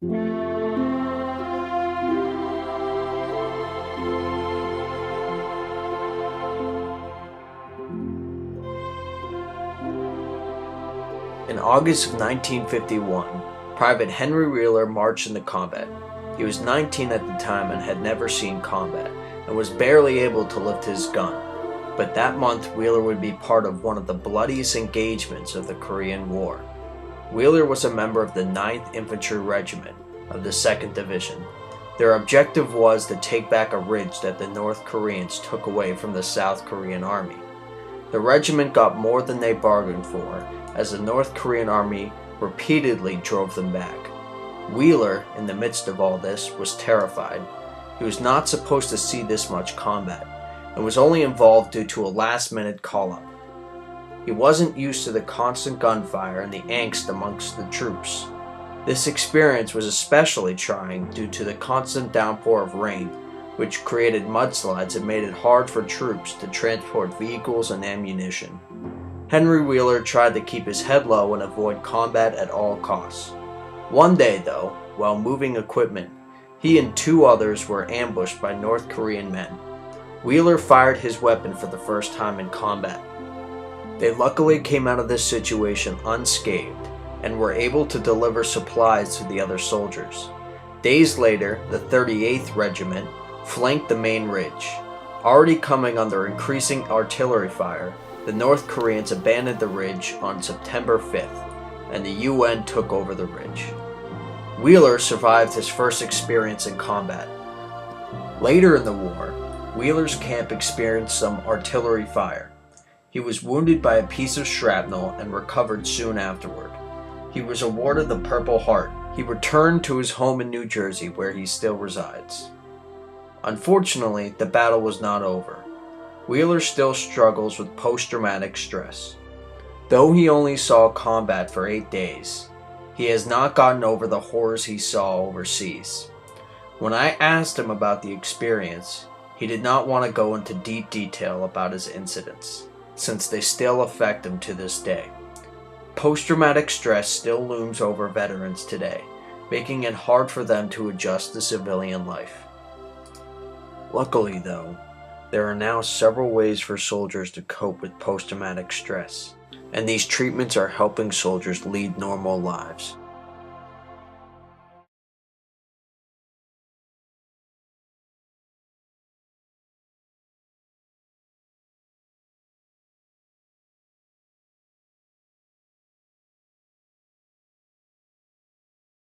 In August of 1951, Private Henry Wheeler marched into combat. He was 19 at the time and had never seen combat, and was barely able to lift his gun. But that month, Wheeler would be part of one of the bloodiest engagements of the Korean War. Wheeler was a member of the 9th Infantry Regiment of the 2nd Division. Their objective was to take back a ridge that the North Koreans took away from the South Korean Army. The regiment got more than they bargained for, as the North Korean Army repeatedly drove them back. Wheeler, in the midst of all this, was terrified. He was not supposed to see this much combat, and was only involved due to a last-minute call-up. He wasn't used to the constant gunfire and the angst amongst the troops. This experience was especially trying due to the constant downpour of rain, which created mudslides and made it hard for troops to transport vehicles and ammunition. Henry Wheeler tried to keep his head low and avoid combat at all costs. One day, though, while moving equipment, he and 2 others were ambushed by North Korean men. Wheeler fired his weapon for the first time in combat. They luckily came out of this situation unscathed and were able to deliver supplies to the other soldiers. Days later, the 38th Regiment flanked the main ridge. Already coming under increasing artillery fire, the North Koreans abandoned the ridge on September 5th, and the UN took over the ridge. Wheeler survived his first experience in combat. Later in the war, Wheeler's camp experienced some artillery fire. He was wounded by a piece of shrapnel and recovered soon afterward. He was awarded the Purple Heart. He returned to his home in New Jersey, where he still resides. Unfortunately, the battle was not over. Wheeler still struggles with post-traumatic stress. Though he only saw combat for 8 days, he has not gotten over the horrors he saw overseas. When I asked him about the experience, he did not want to go into deep detail about his incidents, since they still affect him to this day. Post-traumatic stress still looms over veterans today, making it hard for them to adjust to civilian life. Luckily, though, there are now several ways for soldiers to cope with post-traumatic stress, and these treatments are helping soldiers lead normal lives.